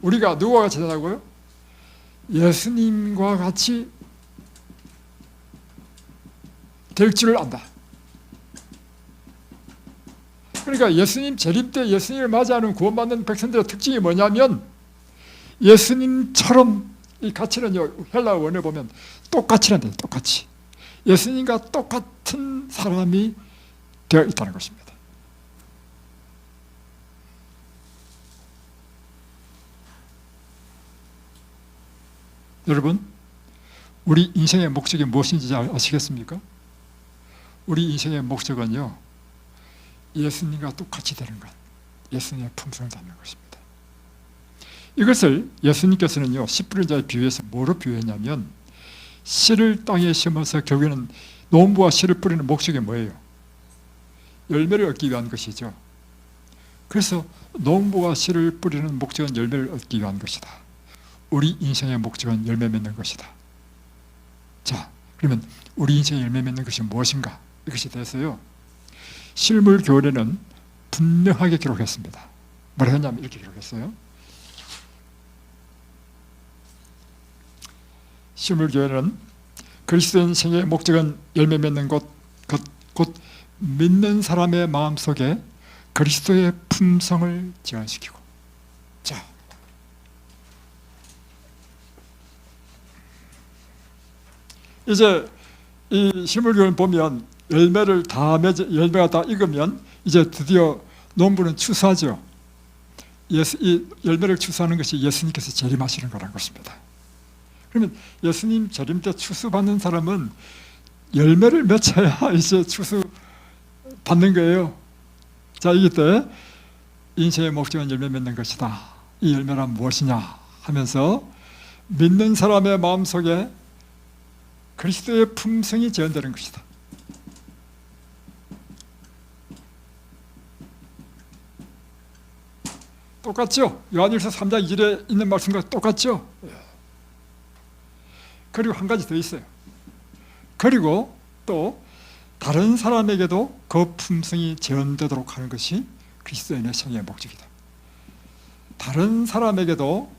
우리가 누구와 같이 되라고요? 예수님과 같이 될 줄을 안다. 그러니까 예수님 재림 때 예수님을 맞이하는 구원받는 백성들의 특징이 뭐냐면 예수님처럼, 이 가치는요 헬라 원에 보면 똑같이란데, 똑같이 예수님과 똑같은 사람이 되어 있다는 것입니다. 여러분, 우리 인생의 목적이 무엇인지 아시겠습니까? 우리 인생의 목적은요, 예수님과 똑같이 되는 것, 예수님의 품성을 담는 것입니다. 이것을 예수님께서는요, 씨 뿌린 자의 비유에서 뭐로 비유했냐면, 씨를 땅에 심어서 결국에는 농부와 씨를 뿌리는 목적이 뭐예요? 열매를 얻기 위한 것이죠. 그래서 농부와 씨를 뿌리는 목적은 열매를 얻기 위한 것이다. 우리 인생의 목적은 열매 맺는 것이다. 자, 그러면 우리 인생의 열매 맺는 것이 무엇인가? 이것이 돼서요, 실물교훈에는 분명하게 기록했습니다. 뭐라 했냐면 이렇게 기록했어요. 실물교훈에는 그리스도인 생의 목적은 열매 맺는 것, 곧 믿는 사람의 마음속에 그리스도의 품성을 지원시키고. 자, 이제 이 실물교훈 보면 열매가 다 익으면 이제 드디어 농부는 추수하죠. 이 열매를 추수하는 것이 예수님께서 재림하시는 거라는 것입니다. 그러면 예수님 재림 때 추수받는 사람은 열매를 맺어야 이제 추수 받는 거예요. 자, 이때 인생의 목적은 열매 맺는 것이다. 이 열매란 무엇이냐 하면서 믿는 사람의 마음속에 그리스도의 품성이 재현되는 것이다. 똑같죠? 요한일서 3장 2절에 있는 말씀과 똑같죠? 그리고 한 가지 더 있어요. 그리고 또 다른 사람에게도 그 품성이 재현되도록 하는 것이 그리스도인의 생애의 목적이다. 다른 사람에게도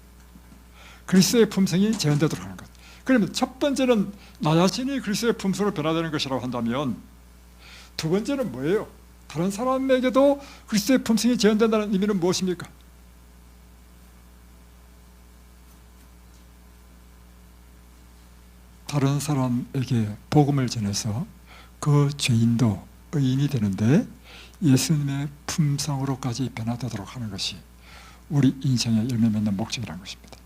그리스도의 품성이 재현되도록 하는 것. 그러면 첫 번째는 나 자신이 그리스도의 품성으로 변화되는 것이라고 한다면, 두 번째는 뭐예요? 다른 사람에게도 그리스도의 품성이 재현된다는 의미는 무엇입니까? 다른 사람에게 복음을 전해서 그 죄인도 의인이 되는데 예수님의 품성으로까지 변화되도록 하는 것이 우리 인생의 열매 맺는 목적이라는 것입니다.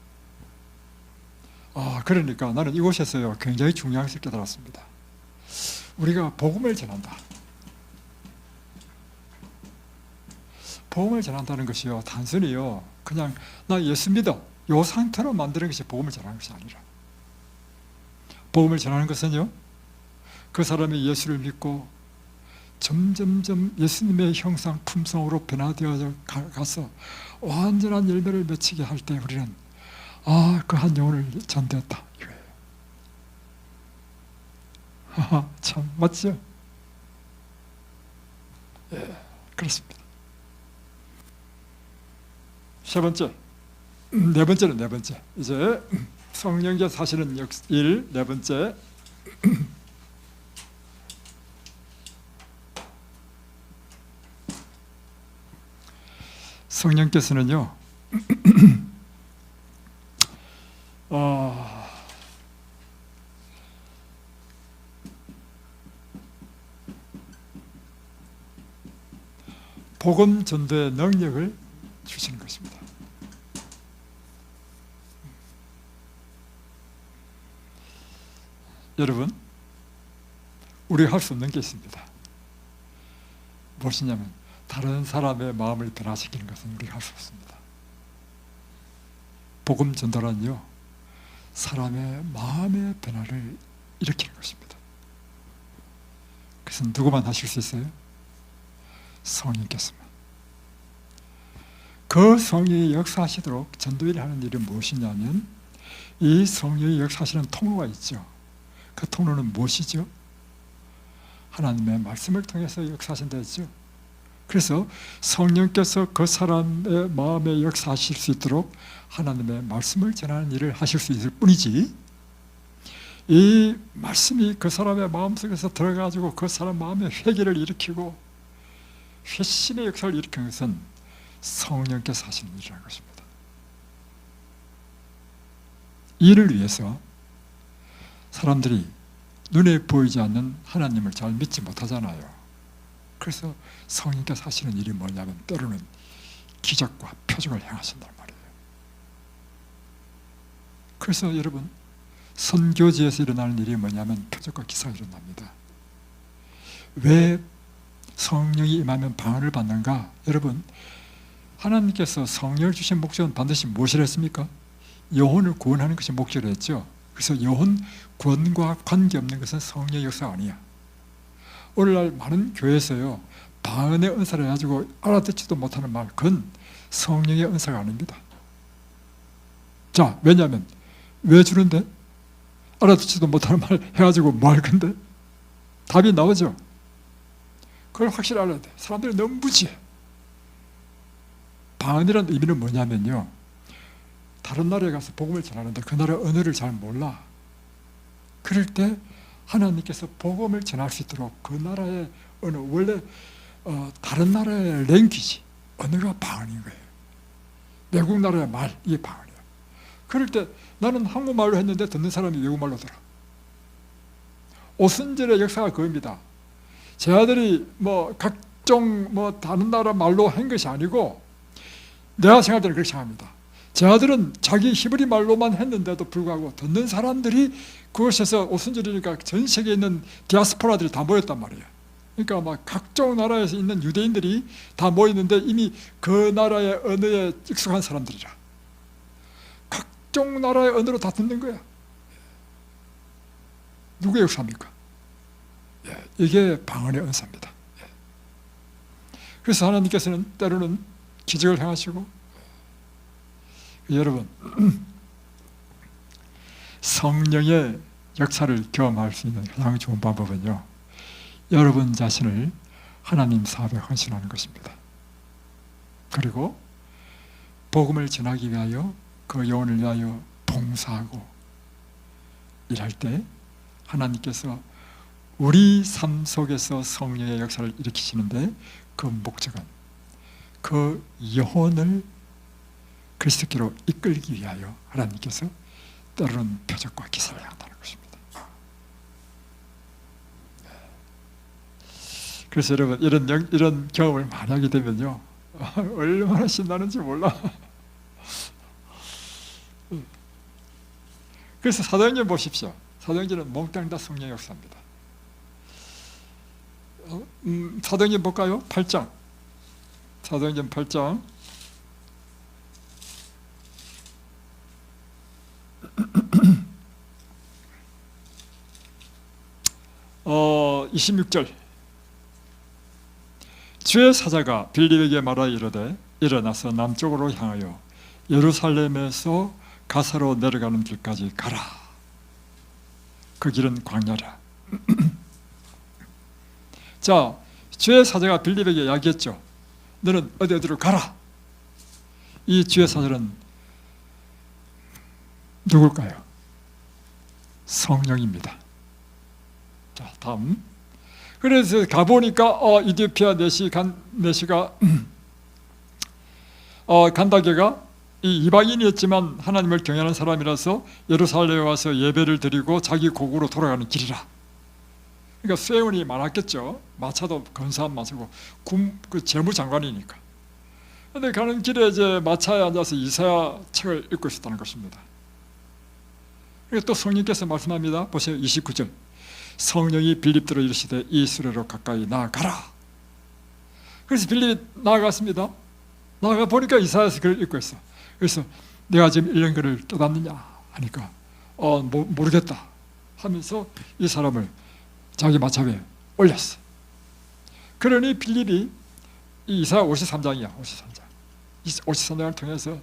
그러니까 나는 이곳에서요 굉장히 중요한 것을 깨달았습니다. 우리가 복음을 전한다. 복음을 전한다는 것이요, 단순히요 그냥 나 예수 믿어 요 상태로 만드는 것이 복음을 전하는 것이 아니라, 복음을 전하는 것은요 그 사람이 예수를 믿고 점점점 예수님의 형상 품성으로 변화되어 가서 완전한 열매를 맺히게 할 때 우리는 그 한 영혼을 전되었다 이거예요. 참 맞죠? 예, 그렇습니다. 세 번째, 네 번째. 이제 성령께 사시는 일, 네 번째. 성령께서는요, 복음 전도의 능력을 주시는 것입니다. 여러분, 우리가 할 수 없는 게 있습니다. 무엇이냐면 다른 사람의 마음을 변화시키는 것은 우리가 할 수 없습니다. 복음 전도란요, 사람의 마음의 변화를 일으키는 것입니다. 그래서 누구만 하실 수 있어요? 성령께서만. 그 성령이 역사하시도록 전도일을 하는 일이 무엇이냐면, 이 성령이 역사하시는 통로가 있죠. 그 통로는 무엇이죠? 하나님의 말씀을 통해서 역사하신다 했죠. 그래서 성령께서 그 사람의 마음에 역사하실 수 있도록 하나님의 말씀을 전하는 일을 하실 수 있을 뿐이지, 이 말씀이 그 사람의 마음속에서 들어가지고 그 사람 마음에 회개를 일으키고 회심의 역사를 일으키는 것은 성령께서 하시는 일이라는 것입니다. 이를 위해서 사람들이 눈에 보이지 않는 하나님을 잘 믿지 못하잖아요. 그래서 성령께서 하시는 일이 뭐냐면 때로는 기적과 표적을 행하신단 말이에요. 그래서 여러분, 선교지에서 일어나는 일이 뭐냐면 표적과 기사가 일어납니다. 왜 성령이 임하면 방언을 받는가? 여러분, 하나님께서 성령을 주신 목적은 반드시 무엇이라 했습니까? 영혼을 구원하는 것이 목적이라 했죠. 그래서 영혼 구원과 관계없는 것은 성령의 역사가 아니야. 오늘날 많은 교회에서요, 방언의 은사를 가지고 알아듣지도 못하는 말, 그건 성령의 은사가 아닙니다. 자, 왜냐하면 왜 주는데? 알아듣지도 못하는 말 해가지고 뭐 할 건데? 답이 나오죠. 그걸 확실히 알아야 돼. 사람들이 너무 무지해. 방언이라는 의미는 뭐냐면요, 다른 나라에 가서 복음을 전하는데 그 나라 언어를 잘 몰라. 그럴 때 하나님께서 복음을 전할 수 있도록 그 나라의 언어, 원래 다른 나라의 랭귀지, 언어가 방언인 거예요. 외국 나라의 말, 이게 방언이야. 그럴 때 나는 한국말로 했는데 듣는 사람이 외국말로 들어. 오순절의 역사가 그겁니다. 제 아들이 각종 다른 나라 말로 한 것이 아니고, 내가 생각할 때는 그렇게 생각합니다. 제 아들은 자기 히브리 말로만 했는데도 불구하고 듣는 사람들이 그곳에서 오순절이니까 전 세계에 있는 디아스포라들이 다 모였단 말이에요. 그러니까 각종 나라에서 있는 유대인들이 다 모였는데 이미 그 나라의 언어에 익숙한 사람들이라 각종 나라의 언어로 다 듣는 거야. 누구의 역사입니까? 이게 방언의 은사입니다. 그래서 하나님께서는 때로는 기적을 행하시고, 여러분, 성령의 역사를 경험할 수 있는 가장 좋은 방법은요, 여러분 자신을 하나님 사업에 헌신하는 것입니다. 그리고 복음을 전하기 위하여 그 영혼을 위하여 봉사하고 일할 때 하나님께서 우리 삶 속에서 성령의 역사를 일으키시는데, 그 목적은 그 영혼을 그리스도께로 이끌기 위하여 하나님께서 때로는 표적과 기사를 행한다는 것입니다. 그래서 여러분, 이런 경험을 많이 하게 되면요, 얼마나 신나는지 몰라. 그래서 사도행전 보십시오. 사도행전은 몽땅 다 성령 역사입니다. 사도행전 볼까요? 8장. 사도행전 8장 26절. 주의 사자가 빌립에게 말하여 이르되 일어나서 남쪽으로 향하여 예루살렘에서 가사로 내려가는 길까지 가라. 그 길은 광야라. 자, 주의 사자가 빌립에게 이야기했죠. 너는 어디로 가라. 이 주의 사자는 누굴까요? 성령입니다. 자, 다음. 그래서 가보니까 이디오피아 내시가 간다게가 이 이방인이었지만 하나님을 경외하는 사람이라서 예루살렘에 와서 예배를 드리고 자기 고국으로 돌아가는 길이라. 그러니까 수행원이 많았겠죠. 마차도 근사한 마차고 그 재무장관이니까. 그런데 가는 길에 이제 마차에 앉아서 이사야 책을 읽고 있었다는 것입니다. 그리고 또 성령께서 말씀합니다. 보세요. 29절. 성령이 빌립들어 이르시되 이 수레로 가까이 나아가라. 그래서 빌립이 나아갔습니다. 나아가 보니까 이사야서 글을 읽고 있어. 그래서 내가 지금 읽는 글을 깨닫느냐 하니까 모르겠다 하면서 이 사람을 자기 마차에 올렸어. 그러니 빌립이 이사야 53장이야. 53장을 통해서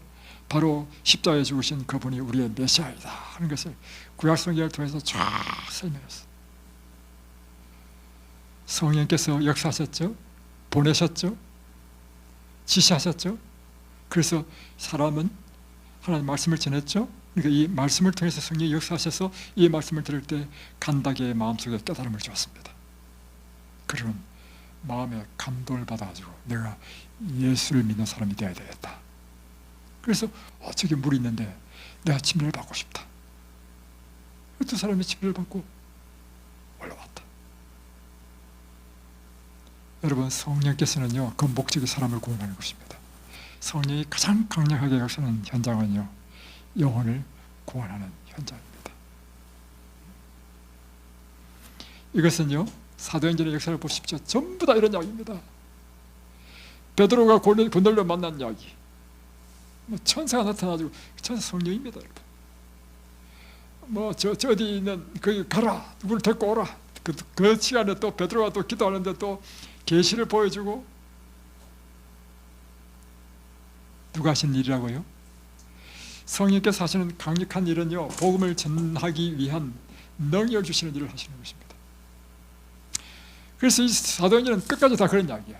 바로 십자가에 죽으신 그분이 우리의 메시아이다 하는 것을 구약성경을 통해서 쫙 설명했어. 성령께서 역사하셨죠. 보내셨죠. 지시하셨죠. 그래서 사람은 하나님 말씀을 전했죠. 그러니까 이 말씀을 통해서 성령이 역사하셔서 이 말씀을 들을 때 간다게의 마음속에 깨달음을 주었습니다. 그러면 마음에 감동을 받아가지고 내가 예수를 믿는 사람이 되어야 되겠다. 그래서 저기 물이 있는데 내가 침례를 받고 싶다. 두 사람이 침례를 받고 올라왔다. 여러분, 성령께서는요, 그 목적이 사람을 구원하는 것입니다. 성령이 가장 강력하게 역사하는 현장은요, 영혼을 구원하는 현장입니다. 이것은요, 사도행전의 역사를 보십시오. 전부 다 이런 이야기입니다. 베드로가 고넬료 만난 이야기, 천사가 나타나지고 천사 성령입니다. 저 어디 있는 거기 가라, 누구를 데리고 오라. 그 시간에 또 베드로가 또 기도하는데 또 계시를 보여주고. 누가 하신 일이라고요? 성령께서 하시는 강력한 일은요, 복음을 전하기 위한 능력을 주시는 일을 하시는 것입니다. 그래서 이 사도행전은 끝까지 다 그런 이야기야.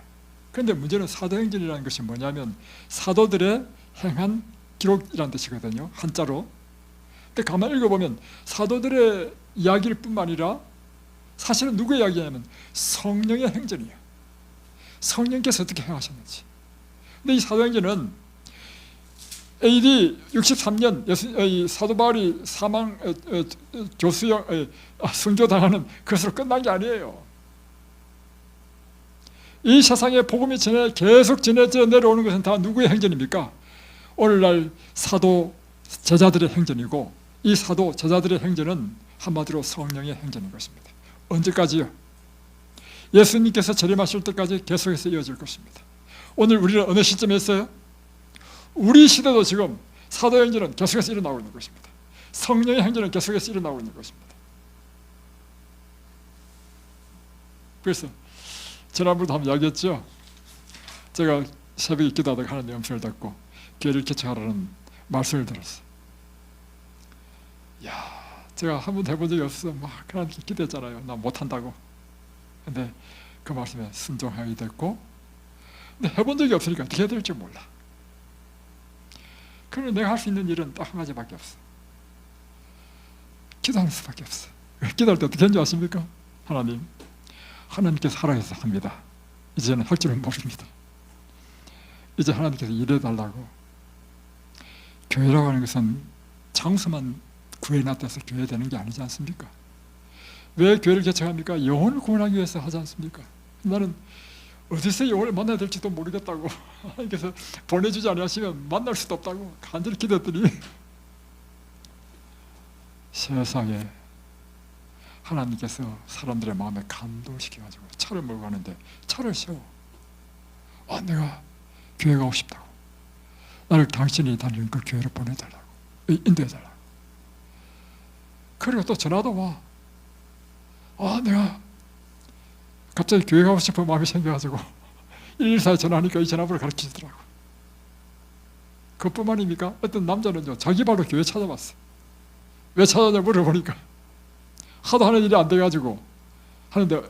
그런데 문제는 사도행전이라는 것이 뭐냐면 사도들의 행한 기록이라는 뜻이거든요, 한자로. 근데 가만히 읽어보면 사도들의 이야기일 뿐만 아니라 사실은 누구의 이야기냐면 성령의 행전이에요. 성령께서 어떻게 행하셨는지. 근데 이 사도행전은 AD 63년 사도 바울이 순교당하는 그것으로 끝난 게 아니에요. 이 세상에 복음이 계속 전해져 내려오는 것은 다 누구의 행전입니까? 오늘날 사도 제자들의 행전이고, 이 사도 제자들의 행전은 한마디로 성령의 행전인 것입니다. 언제까지요? 예수님께서 재림하실 때까지 계속해서 이어질 것입니다. 오늘 우리는 어느 시점에 있어요? 우리 시대도 지금 사도행전은 계속해서 일어나고 있는 것입니다. 성령의 행전은 계속해서 일어나고 있는 것입니다. 그래서 지난번에도 한번 이야기했죠. 제가 새벽에 기도하다가 하나님의 음성을 듣고 교회를 개척하라는 말씀을 들었어요. 제가 한 번도 해본 적이 없어서 막 하나님께 기도했잖아요. 나 못한다고. 근데 그 말씀에 순종하게 됐고, 근데 해본 적이 없으니까 어떻게 해야 될지 몰라. 그러면 내가 할 수 있는 일은 딱 한 가지밖에 없어. 기도하는 수밖에 없어. 기도할 때 어떻게 하는지 아십니까? 하나님께서 하라해서 합니다. 이제는 할 줄은 모릅니다. 이제 하나님께서 일해달라고. 교회라고 하는 것은 장소만 구해놨다서 교회 되는 게 아니지 않습니까? 왜 교회를 개척합니까? 영혼을 구원하기 위해서 하지 않습니까? 나는 어디서 영혼을 만나야 될지도 모르겠다고 하나님께서 보내주지 않으시면 만날 수도 없다고 간절히 기도했더니 세상에 하나님께서 사람들의 마음에 감동시켜가지고 차를 몰고 가는데 차를 세워. 내가 교회 가고 싶다고. 나를 당신이 다니는 그 교회로 보내달라고, 인도해달라고. 그리고 또 전화도 와. 내가 갑자기 교회 가고 싶은 마음이 생겨가지고 114에 전화하니까 이 전화번호 가르치시더라고. 그뿐만입니까? 어떤 남자는요, 자기 발로 교회 찾아봤어. 왜 찾아냐 물어보니까 하도 하는 일이 안 돼가지고 하는데,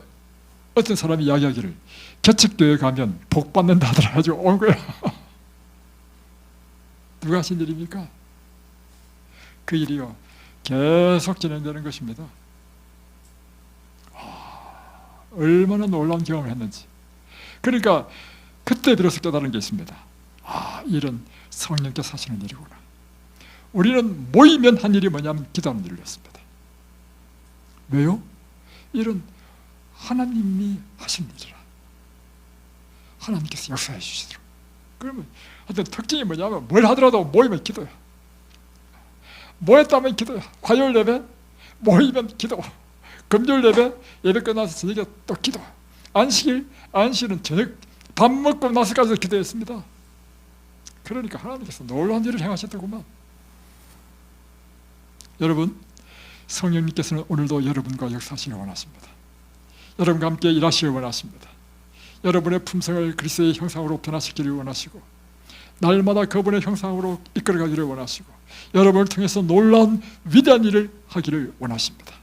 어떤 사람이 이야기하기를 개척교회 가면 복 받는다 하더라 가지고 온 거야. 누가 하신 일입니까? 그 일이요, 계속 진행되는 것입니다. 얼마나 놀라운 경험을 했는지. 그러니까 그때 비로소 깨달은 게 있습니다. 일은 성령께서 하시는 일이구나. 우리는 모이면 한 일이 뭐냐면 기도하는 일이었습니다. 왜요? 일은 하나님이 하신 일이라. 하나님께서 역사해 주시더라고요. 그러면 하여튼 특징이 뭐냐면 뭘 하더라도 모이면 기도야. 모였다면 기도야. 화요일 예배 모이면 기도. 금요일 예배 끝나서 저녁에 또 기도. 안식일은 저녁 밥 먹고 나서까지 기도했습니다. 그러니까 하나님께서 놀라운 일을 행하셨더구만. 여러분, 성령님께서는 오늘도 여러분과 역사하시길 원하십니다. 여러분과 함께 일하시길 원하십니다. 여러분의 품성을 그리스도의 형상으로 변화시키기를 원하시고, 날마다 그분의 형상으로 이끌어가기를 원하시고, 여러분을 통해서 놀라운 위대한 일을 하기를 원하십니다.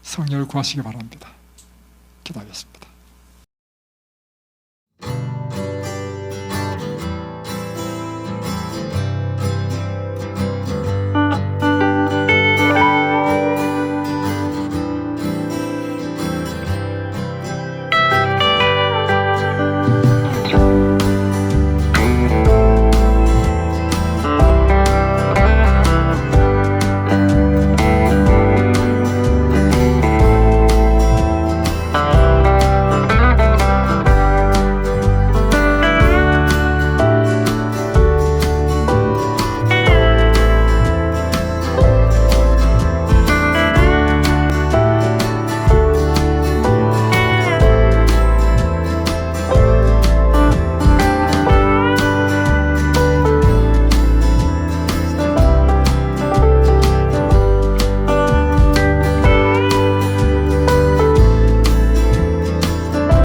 성령을 구하시기 바랍니다. 기도하겠습니다.